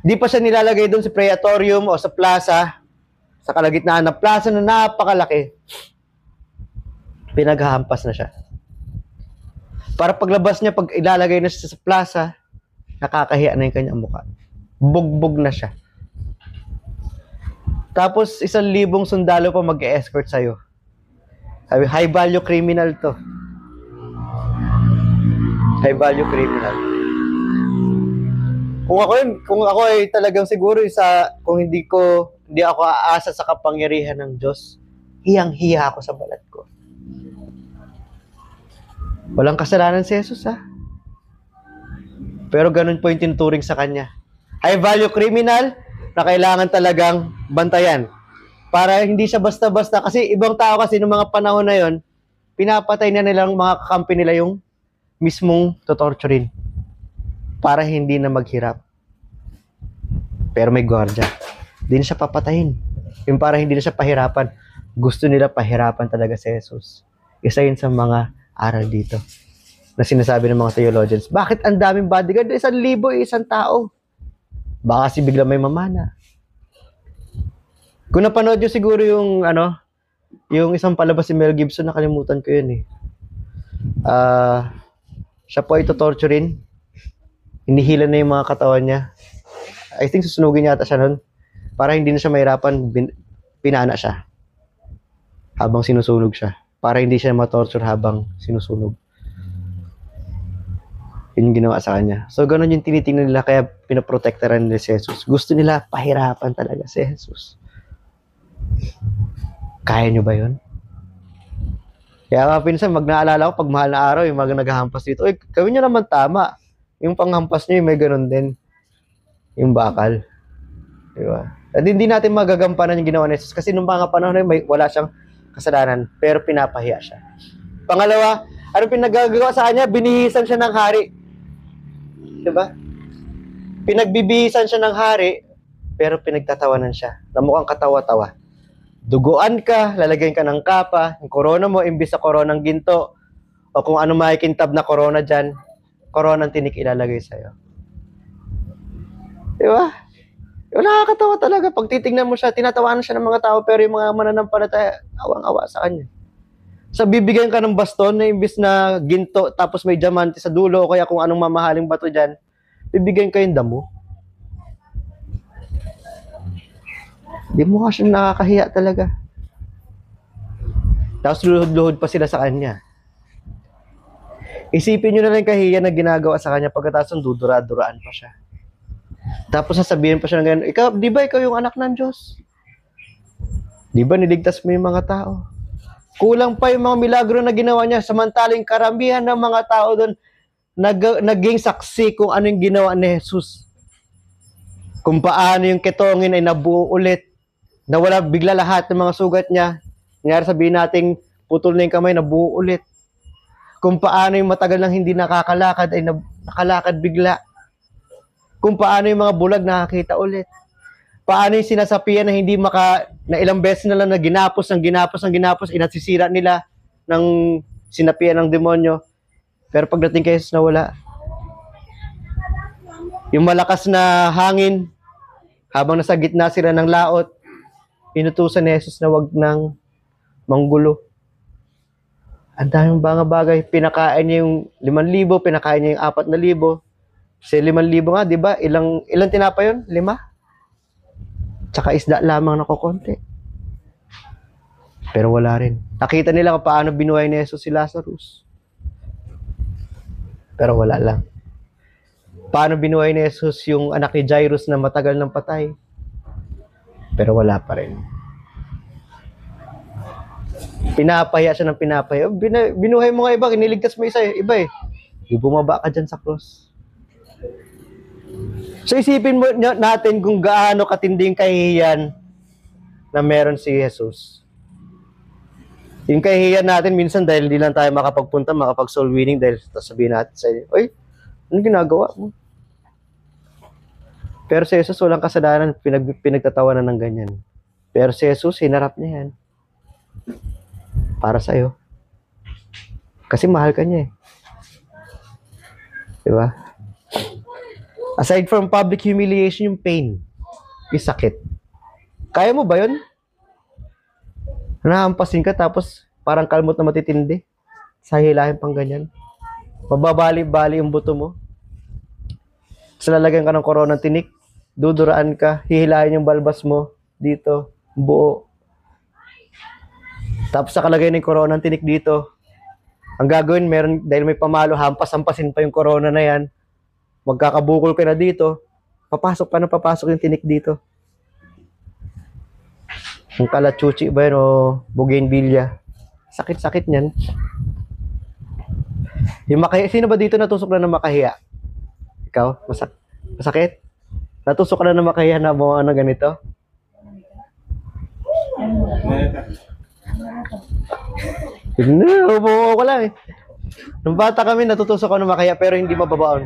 Di pa siya nilalagay doon sa praetorium o sa plaza, sa kalagitnaan ng plaza na napakalaki. Pinaghahampas na siya. Para paglabas niya, pag ilalagay na siya sa plaza, nakakahiya na yung kanyang mukha. Bugbog na siya. Tapos, 1,000 sundalo pa mag-escort sa'yo. Sabi, high value criminal to. High value criminal. Kung ako ay talagang siguro kung hindi ako aasa sa kapangyarihan ng Diyos, hiyang-hiya ako sa balat ko. Walang kasalanan si Jesus, ha? Pero ganun po yung tinuturing sa kanya. High value criminal na kailangan talagang bantayan. Para hindi siya basta-basta. Kasi ibang tao kasi noong mga panahon na yon, pinapatay na nilang mga kakampi nila yung mismong tutorturin. Para hindi na maghirap. Pero may gwardiya. Hindi na siya papatayin. Yung para hindi na siya pahirapan. Gusto nila pahirapan talaga si Jesus. Isa yun sa mga aral dito na sinasabi ng mga theologians. Bakit ang daming bodyguard? 1,000 isang tao. Baka kasi bigla may mamana. Kung napanood nyo siguro yung isang palabas si Mel Gibson, nakalimutan ko yun eh. Siya po ay tutorturin. Hinihila na yung mga katawan niya. I think susunugin yata siya nun. Para hindi na siya mahirapan, pinana siya. Habang sinusunog siya. Para hindi siya ma-torture habang sinusunog. Yun yung ginawa sa kanya. So, ganun yung tinitingnan nila, kaya pinaprotektaran nila si Jesus. Gusto nila pahirapan talaga si Jesus. Kaya nyo ba yun? Kaya nga pinsan, naalala ko, pag mahal na araw, yung mga naghahampas dito, gawin nyo naman tama. Yung panghampas nyo, may ganun din. Yung bakal. Diba? At hindi natin magagampanan yung ginawa ni Jesus. Kasi nung mga panahon na yun, wala siyang kasalanan, pero pinapahiya siya. Pangalawa, ano pinagagawa sa kanya? Binihisan siya ng hari. Diba? Pinagbibihisan siya ng hari, pero pinagtatawanan siya. Na mukhang katawa-tawa. Duguan ka, lalagyan ka ng kapa, yung korona mo, imbis sa koronang ginto, o kung ano makikintab na korona dyan, koronang tinik ilalagay sa'yo. Diba? Yung nakakatawa talaga. Pag titignan mo siya, tinatawanan siya ng mga tao, pero yung mga mananampalataya, awang-awa sa kanya. So, bibigyan ka ng baston na imbis na ginto, tapos may diamante sa dulo, o kaya kung anong mamahaling bato dyan, bibigyan ka yung damo. Di mo kasi nakakahiya talaga. Tapos luhod-luhod pa sila sa kanya. Isipin nyo na lang kahiya na ginagawa sa kanya pagkatapos ng dudura-duraan pa siya. Tapos sasabihin pa siya ng ganyan, di ba ikaw yung anak ng Diyos? Di ba niligtas mo yung mga tao? Kulang pa yung mga milagro na ginawa niya, samantaling karamihan ng mga tao doon naging saksi kung ano yung ginawa ni Jesus. Kung paano yung ketongin ay nabuo ulit, nawala bigla lahat ng mga sugat niya. Nangyari sabihin nating putol na yung kamay, nabuo ulit. Kung paano yung matagal nang hindi nakakalakad ay nakalakad bigla. Kung paano yung mga bulag nakakita ulit. Paano yung sinasapian na hindi na ilang beses na lang na ginapos, inasisira nila ng sinapian ng demonyo. Pero pagdating kay Jesus, nawala. Yung malakas na hangin, habang nasa gitna sila ng laot, inutusan ni Jesus na wag nang manggulo. Ang daming bagay. Pinakain niya yung 5,000, pinakain niya yung 4,000. Sa 5,000 nga, di ba? Ilang tinapay yun? 5? Tsaka isda lamang na kukonti. Pero wala rin. Nakita nila kung paano binuhay ni Jesus si Lazarus. Pero wala lang. Paano binuhay ni Jesus yung anak ni Jairus na matagal ng patay. Pero wala pa rin. Pinapaya siya ng pinapaya. Binuhay mo nga iba, kiniligtas mo iba eh. Di bumaba ka dyan sa cross. So isipin mo natin kung gaano katinding kahihiyan na meron si Jesus. Yung kahihiyan natin minsan dahil di lang tayo makapagpunta, makapag-soul winning dahil sabihin natin sa inyo, oy, ano ginagawa mo? Pero si Jesus walang kasalanan, pinagtatawanan ng ganyan. Pero si Jesus, hinarap niya yan. Para sa'yo. Kasi mahal ka niya eh. Diba? Aside from public humiliation, yung pain, yung sakit. Kaya mo ba yun? Nahampasin ka tapos parang kalmot na matitindi. Sa hilahin pang ganyan. Mababali-bali yung buto mo. Tapos lalagyan ka ng koronang tinik. Duduraan ka. Hihilahin yung balbas mo. Dito. Buo. Tapos nakalagay ng koronang tinik dito. Ang gagawin, meron, dahil may pamalo, hampas-hampasin pa yung corona na yan. Magkakabukol ka na dito. Papasok pa na papasok yung tinik dito. Yung kalachuchi ba yun o bougainvillea. Sakit-sakit niyan. Yung sino ba dito natusok na ng makahiya? Ikaw? Masakit? Natusok ka na ng makahiya na mga ano ganito? Upo ko lang eh. Nung bata kami, natutusok ako ng makahiya pero hindi mababaon.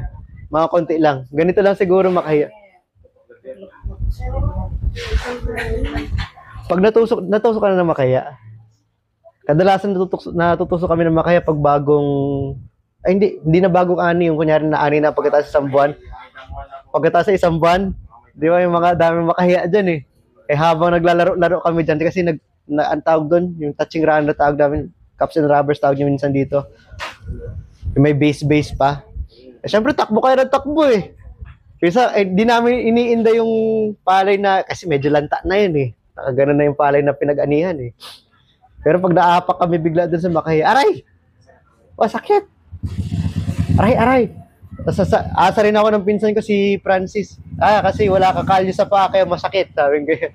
Mga konti lang. Ganito lang siguro makahiya. Pag natusok ka na ng makahiya, kadalasan natutusok kami ng makahiya pag bagong, ay hindi na bagong ani, yung kunyari na ani na pagkatapos sa isang buwan. Pagkatapos sa isang buwan, di ba yung mga daming makahiya dyan eh. Eh habang naglalaro-laro kami dyan, kasi ang tawag doon, yung touching run na tawag namin, cups and rubbers tawag nyo minsan dito. Yung may base pa. Eh syempre takbo kayo ng takbo eh. Kasi di namin iniinda yung palay na, kasi medyo lanta na yun eh. Nakaganon na yung palay na pinag-anihan eh. Pero pag naapak kami bigla dun sa makahiya, aray! Oh, sakit! Aray! Tapos asa rin ako ng pinsan ko si Francis. Kasi wala kakalyo sa paa kaya masakit. Sabi ko.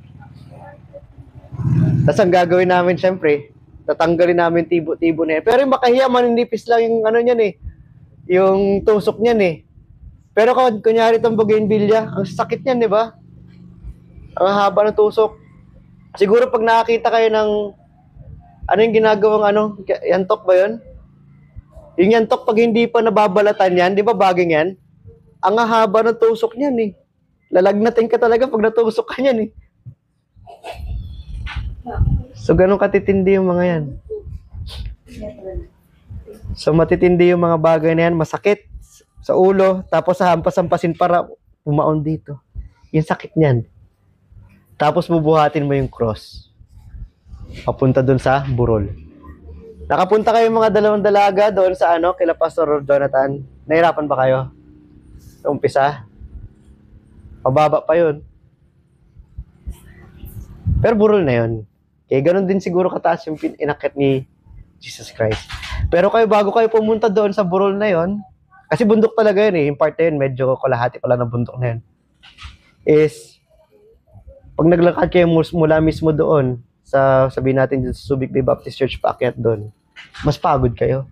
Tapos ang gagawin namin syempre, tatanggalin namin tibo-tibo na yan. Pero yung makahiya, maninipis lang yung ano niyan eh. Yung tusok niyan eh. Pero kunyari itong bougainvillea, ang sakit niyan, di ba? Ang haba ng tusok. Siguro pag nakakita kayo ng ano yung ginagawang yantok ba yun? Yung yantok pag hindi pa nababalatan yan, di ba baging yan? Ang haba ng tusok niyan eh. Lalagnatin ka talaga pag natusok ka niyan eh. So ganun katitindi yung mga yan. So matitindi yung mga bagay na yan, masakit sa ulo, tapos hampas-hampasin para umaon dito. Yung sakit niyan. Tapos bubuhatin mo yung cross. Papunta dun sa burol. Nakapunta kayo mga dalawang dalaga doon sa kila Pastor Jonathan. Nahirapan ba kayo? Sa umpisa? Mababa pa yun. Pero burol na yun. Kaya ganun din siguro kataas yung inakyat ni Jesus Christ. Pero bago kayo pumunta doon sa burol na yun, kasi bundok talaga yun eh. Yung part na yun, medyo kalahati pala ng bundok na yun. Is, pag naglakad kayo mula mismo doon, sabihin natin sa Subic Bay Baptist Church, paakyat doon, mas pagod kayo.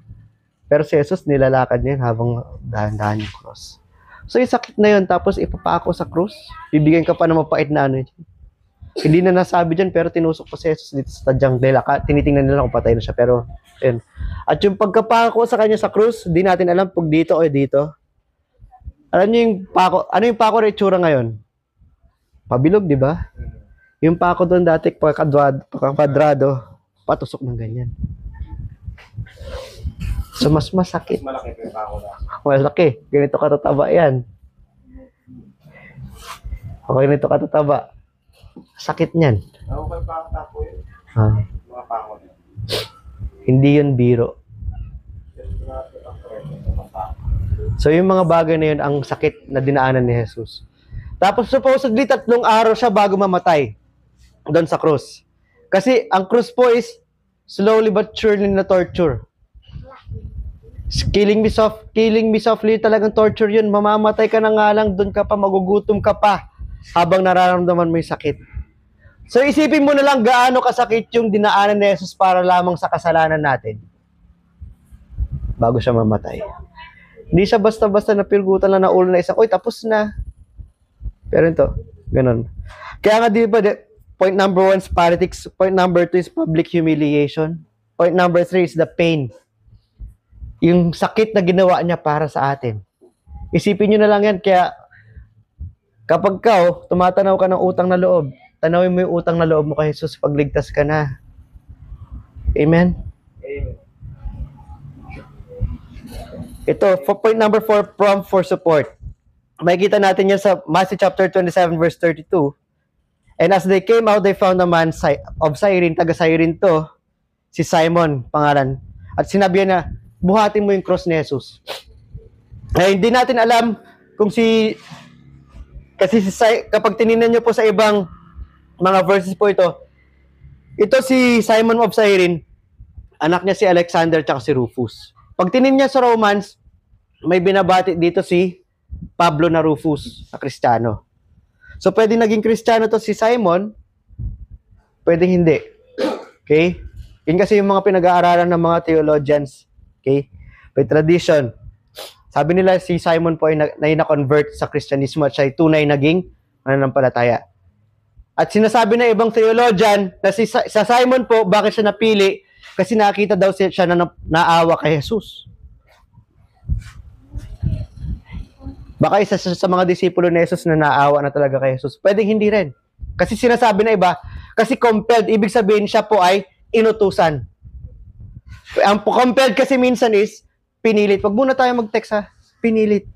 Pero si Jesus, nilalakad niya yun habang dahan-dahan yung cross. So yung sakit na yun, tapos ipapako sa cross, bibigyan ka pa ng mapait na Hindi na nasabi dyan, pero tinusok ko si Jesus dito sa tadyang nila. Tinitingnan nila kung patay na siya, pero yun. At yung pagkapako sa kanya sa cross, di natin alam pag dito o dito. Alam niyo yung pako, ano yung pako na itsura ngayon? Pabilog, di ba? Yung pako doon dati, pagkakwadrado, patusok ng ganyan. So, mas masakit. Malaki pa yung pako na. Malaki. Ganito katataba yan. Okay, ganito katataba. Sakit niyan. Ako ba yung pako tapo yun? Mga pako na. Hindi yun biro. So, yung mga bagay na yun, ang sakit na dinaanan ni Jesus. Tapos, supposedly, 3 araw siya bago mamatay doon sa cross. Kasi, ang cross po is slowly but surely na torture. Killing me softly, talagang torture yun. Mamamatay ka na nga lang, doon ka pa, magugutom ka pa habang nararamdaman mo yung sakit. So, isipin mo na lang gaano kasakit yung dinaanan ni Jesus para lamang sa kasalanan natin bago siya mamatay. Hindi siya basta-basta napilgutan lang na ulo na isang, oy, tapos na. Pero ito, ganun. Kaya nga di ba, point number 1 is politics, point number 2 is public humiliation, point number 3 is the pain. Yung sakit na ginawa niya para sa atin. Isipin nyo na lang yan, kaya kapag tumatanaw ka ng utang na loob, tanawin mo yung utang na loob mo kay Jesus pagligtas ka na. Amen? Amen. Ito, point number 4, prompt for support. Makikita natin yan sa Matthew chapter 27 verse 32. And as they came out, they found a man of Cyrene, taga Cyrene to, si Simon, pangalan. At sinabi na, buhatin mo yung cross ni Jesus. Hindi natin alam kung kasi kapag tinignan nyo po sa ibang mga verses po ito si Simon of Cyrene, anak niya si Alexander at si Rufus. Pag tinignan niya sa Romans, may binabati dito si Pablo na Rufus, na Kristiyano. So, pwede naging Kristiyano to si Simon, pwede hindi. Okay? Yun kasi yung mga pinag-aaralan ng mga theologians. Okay? By tradition. Sabi nila si Simon po ay na-convert sa Kristyanismo at siya ay tunay naging mananampalataya. At sinasabi na ibang theologian na sa Simon po, bakit siya napili? Kasi nakita daw siya na naawa kay Jesus. Baka isa sa mga disipulo ni Jesus na naawa na talaga kay Jesus. Pwedeng hindi rin. Kasi sinasabi na iba, kasi compelled, ibig sabihin siya po ay inutusan. Ang compelled kasi minsan is, pinilit. Wag muna tayo mag-text ha. Pinilit.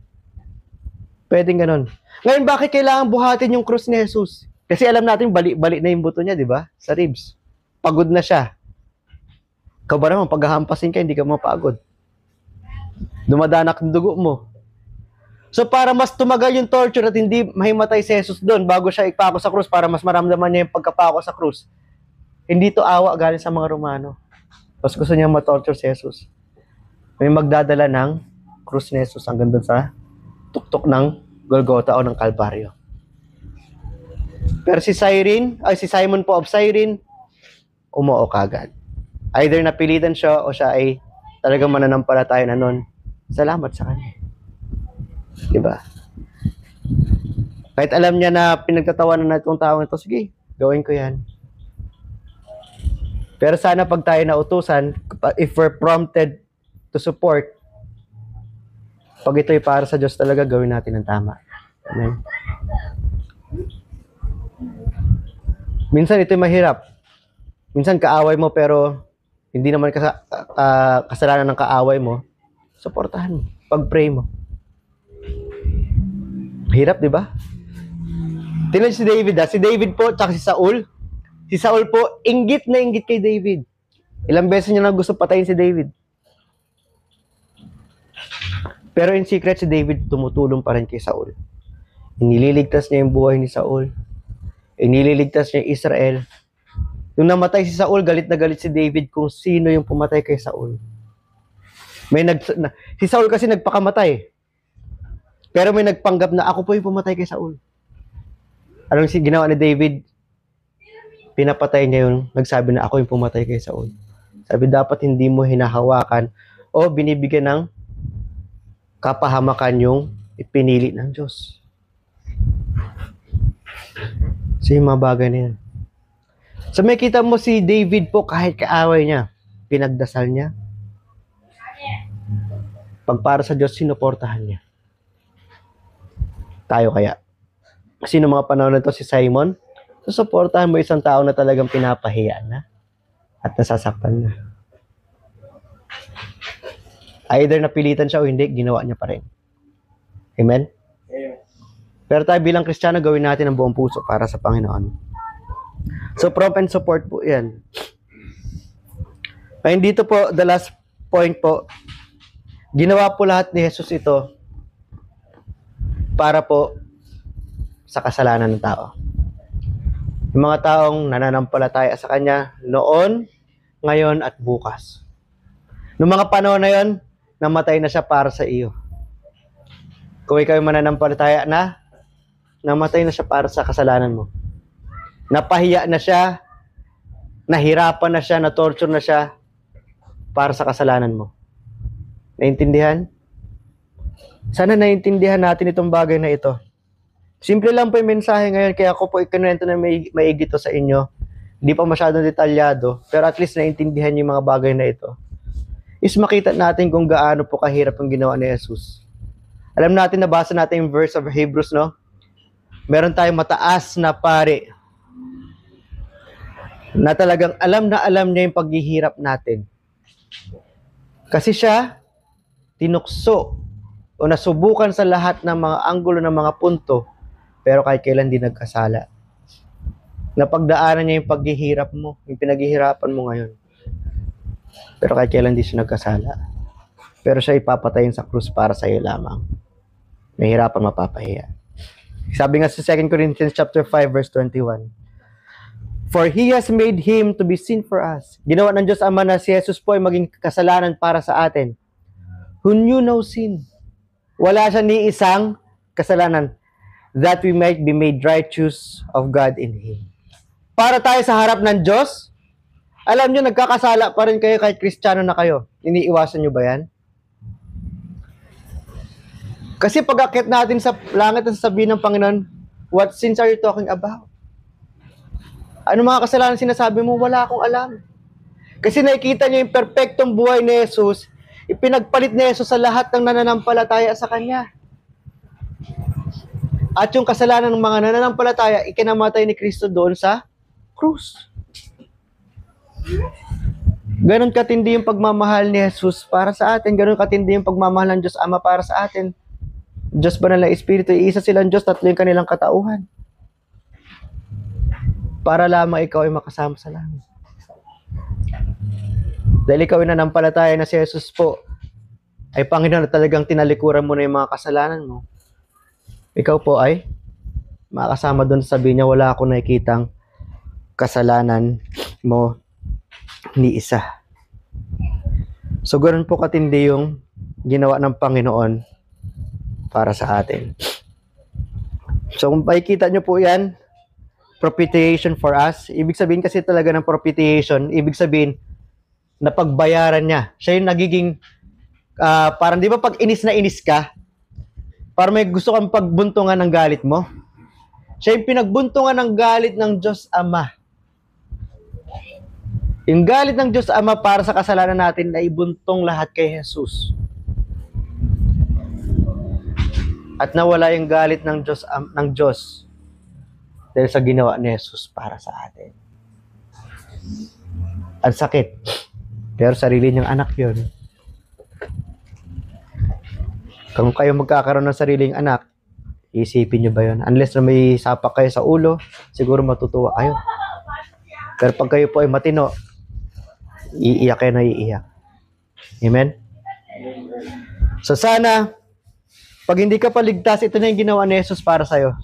Pwedeng ganun. Ngayon, bakit kailangan buhatin yung krus ni Jesus? Kasi alam natin, bali na yung buto niya, di ba? Sa ribs. Pagod na siya. Ikaw ba naman, paghahampasin ka, hindi ka mapagod. Dumadanak ang dugo mo. So, para mas tumagal yung torture at hindi mahimatay si Jesus doon bago siya ipako sa krus para mas maramdaman niya yung pagkapako sa krus, hindi to awa galing sa mga Romano. Mas gusto niya matorture si Jesus. May magdadala ng krus ni Jesus hanggang doon sa tuktok ng Golgotha o ng Kalbaryo. Pero si Simon po of Cyrene, umuo kagad. Either napilitan siya o siya ay talagang mananampalataya na nun. Salamat sa kanya. Diba? Kahit alam niya na pinagtatawanan na itong taong ito, sige, gawin ko yan. Pero sana pag tayo nautusan, if we're prompted to support, pag ito'y para sa Diyos talaga, gawin natin ang tama. Amen? Minsan ito'y mahirap. Minsan kaaway mo pero hindi naman kasalanan ng kaaway mo, suportahan mo. Pag-pray mo. Hirap, di ba? Tingnan si David, Si David po, tsaka si Saul. Si Saul po, inggit na inggit kay David. Ilang beses niya na gusto patayin si David. Pero in secret, si David tumutulong pa rin kay Saul. Iniligtas niya yung buhay ni Saul. Iniligtas niya Israel. Nung namatay si Saul, galit na galit si David kung sino yung pumatay kay Saul. Si Saul kasi nagpakamatay. Pero may nagpanggap na ako po yung pumatay kay Saul. Anong ginawa ni David? Pinapatay niya yung nagsabi na ako yung pumatay kay Saul. Sabi, dapat hindi mo hinahawakan o binibigyan ng kapahamakan yung ipinili ng Diyos. So yung mga bagay na yan. So may kita mo si David po kahit kaaway niya, pinagdasal niya. Pag para sa Diyos, sinuportahan niya. Tayo kaya. Sino mga panahon na to si Simon? Susuportahan mo isang tao na talagang pinapahiya na at nasasaktan na. Either napilitan siya o hindi, ginawa niya pa rin. Amen? Pero tayo bilang Kristiyano, gawin natin ang buong puso para sa Panginoon. So, prompt and support po yan. Ngayon dito po, the last point po, ginawa po lahat ni Jesus ito para po sa kasalanan ng tao. Yung mga taong nananampalataya sa Kanya noon, ngayon at bukas. Noong mga panahon na yon, namatay na siya para sa iyo. Kung ikaw yung mananampalataya na, namatay na siya para sa kasalanan mo. Napahiya na siya, nahirapan na siya, na-torture na siya para sa kasalanan mo. Naintindihan? Sana naintindihan natin itong bagay na ito. Simple lang po yung mensahe ngayon, kaya ako po ikinuwento na maigi ito sa inyo. Hindi pa masyadong detalyado, pero at least naintindihan yung mga bagay na ito. Is makita natin kung gaano po kahirap ang ginawa ni Jesus. Alam natin, nabasa natin yung verse of Hebrews, no? Meron tayong mataas na pari na talagang alam na alam niya yung paghihirap natin. Kasi siya, tinukso o nasubukan sa lahat ng mga anggulo ng mga punto, pero kahit kailan di nagkasala. Napagdaanan niya yung paghihirap mo, yung pinaghihirapan mo ngayon. Pero kahit kailan di siya nagkasala. Pero siya ipapatayin sa krus para sa iyo lamang. Mahirapan mapapahiya. Sabi nga sa 2 Corinthians chapter 5 verse 21, for He has made Him to be sin for us. Ginawa ng Diyos Ama na si Jesus po ay maging kasalanan para sa atin. Who knew no sin. Wala siya ni isang kasalanan, that we might be made righteous of God in Him. Para tayo sa harap ng Diyos, alam nyo, nagkakasala pa rin kayo kahit Kristiyano na kayo. Iniiwasan nyo ba yan? Kasi pag-akit natin sa langit at sasabihin ng Panginoon, what sins are you talking about? Ano mga kasalanan sinasabi mo? Wala akong alam. Kasi nakikita niyo yung perfectong buhay ni Jesus, ipinagpalit ni Jesus sa lahat ng nananampalataya sa Kanya. At yung kasalanan ng mga nananampalataya, ikinamatay ni Kristo doon sa krus. Ganon katindi yung pagmamahal ni Jesus para sa atin. Ganon katindi yung pagmamahal ng Diyos Ama para sa atin. Diyos Banal na Espiritu, iisa silang Diyos, tatlo yung kanilang katauhan. Para lamang ikaw ay makasama sa langit. Dahil ikaw ay nanampalataya na si Jesus po ay Panginoon na talagang tinalikuran mo na yung mga kasalanan mo. Ikaw po ay makasama doon sa sabi niya, wala akong nakikitang kasalanan mo ni isa. So, ganoon po katindi yung ginawa ng Panginoon para sa atin. So, kung makikita nyo po yan, propitiation for us. Ibig sabihin kasi talaga ng propitiation, ibig sabihin, napagbayaran niya. Siya yung nagiging, parang di ba pag inis na inis ka, parang may gusto kang pagbuntungan ng galit mo. Siya yung pinagbuntungan ng galit ng Diyos Ama. Yung galit ng Diyos Ama para sa kasalanan natin na ibuntong lahat kay Jesus. At nawala yung galit ng Diyos dahil sa ginawa ni Jesus para sa atin. Ang sakit. Pero sarili niyang anak yun. Kung kayo magkakaroon ng sariling anak, isipin niyo ba yun? Unless na may sapak kayo sa ulo, siguro matutuwa kayo. Pero pag kayo po ay matino, iiyak kayo na iiyak. Amen? So sana, pag hindi ka paligtas, ito na yung ginawa ni Jesus para sa'yo.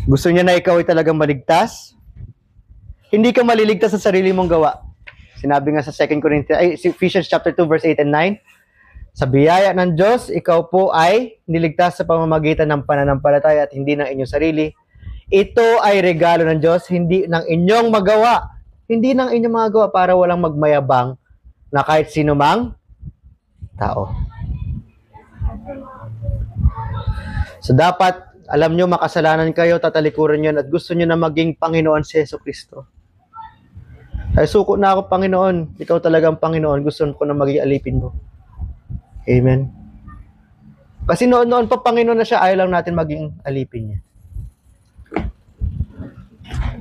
Gusto niya na ikaw ay talagang maligtas? Hindi ka maliligtas sa sarili mong gawa. Sinabi nga sa 2 Corinthians, Ephesians chapter 2 verse 8 and 9, sa biyaya ng Diyos, ikaw po ay niligtas sa pamamagitan ng pananampalataya at hindi ng inyong sarili. Ito ay regalo ng Diyos, hindi ng inyong magawa. Hindi ng inyong magawa para walang magmayabang na kahit sino mang tao. So dapat, alam nyo, makasalanan kayo, tatalikuran yun, at gusto nyo na maging Panginoon si Jesucristo. Ay, suko na ako, Panginoon. Ikaw talagang Panginoon. Gusto ko na maging alipin mo. Amen. Kasi noon pa Panginoon na siya, ayaw lang natin maging alipin niya.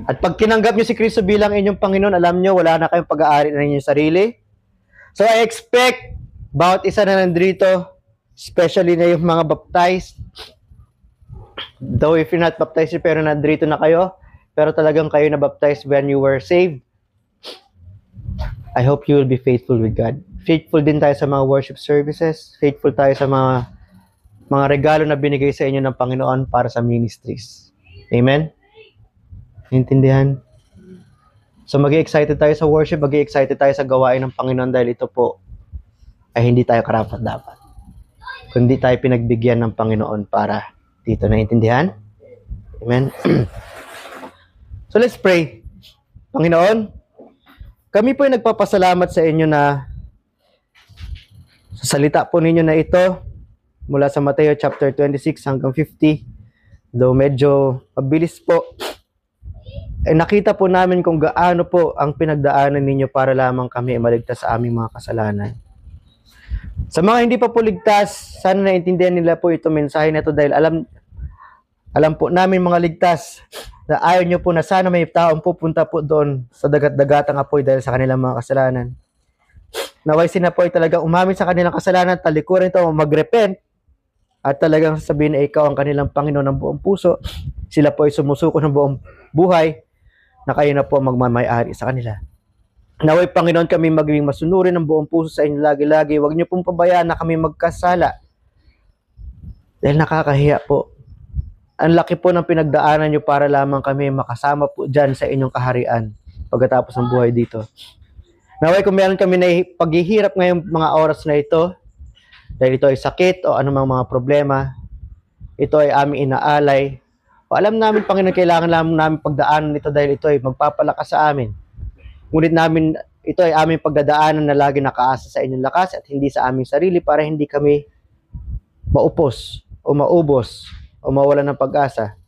At pag kinanggap nyo si Kristo bilang inyong Panginoon, alam nyo, wala na kayong pag-aari na inyong sarili. So I expect, bawat isa na nandito, especially na yung mga baptized, though if you're not baptized, pero nandito na kayo, pero talagang kayo na baptized when you were saved, I hope you will be faithful with God. Faithful din tayo sa mga worship services, faithful tayo sa mga regalo na binigay sa inyo ng Panginoon para sa ministries. Amen? Intindihan? So mag-excited tayo sa worship, mag-excited tayo sa gawain ng Panginoon dahil ito po ay hindi tayo karapat-dapat. Kundi tayo pinagbigyan ng Panginoon para dito. Naintindihan? Amen? So let's pray. Panginoon, kami po ay nagpapasalamat sa inyo na sa salita po ninyo na ito mula sa Mateo chapter 26 hanggang 50, though medyo mabilis po, ay nakita po namin kung gaano po ang pinagdaanan ninyo para lamang kami ay maligtas sa aming mga kasalanan. Sa mga hindi pa po ligtas, sana naintindihan nila po ito mensahe na ito dahil alam po namin mga ligtas na ayaw nyo po na sana may taong pupunta po doon sa dagat-dagatang apoy dahil sa kanilang mga kasalanan. Naway sila po ay talagang umamin sa kanilang kasalanan, talikuran ito, magrepent, at talagang sasabihin na ikaw ang kanilang Panginoon ng buong puso. Sila po ay sumusuko ng buong buhay na kayo na po magmamayari sa kanila. Naway Panginoon, kami maging masunurin ng buong puso sa inyo lagi-lagi. Huwag niyo pong pabayaan na kami magkasala. Dahil nakakahiya po. Ang laki po ng pinagdaanan niyo para lamang kami makasama po dyan sa inyong kaharian pagkatapos ng buhay dito. Naway kung meron kami na paghihirap ngayong mga oras na ito, dahil ito ay sakit o anumang mga problema, ito ay aming inaalay. O alam namin, Panginoon, kailangan lamang namin pagdaanan ito dahil ito ay magpapalakas sa amin. Ngunit namin, ito ay aming pagdadaanan na lagi nakaasa sa inyong lakas at hindi sa aming sarili para hindi kami maupos o maubos o mawalan ng pag-asa.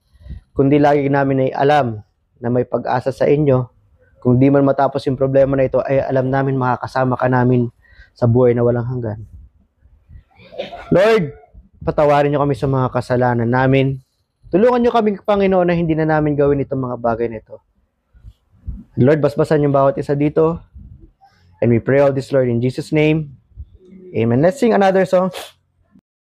Kundi lagi namin ay alam na may pag-asa sa inyo. Kung di man matapos yung problema na ito, ay alam namin makakasama ka namin sa buhay na walang hanggan. Lord, patawarin niyo kami sa mga kasalanan namin. Tulungan niyo kami, Panginoon, na hindi na namin gawin itong mga bagay na ito. Lord, basbasan yung bawat isa dito. And we pray all this, Lord, in Jesus' name. Amen. Let's sing another song.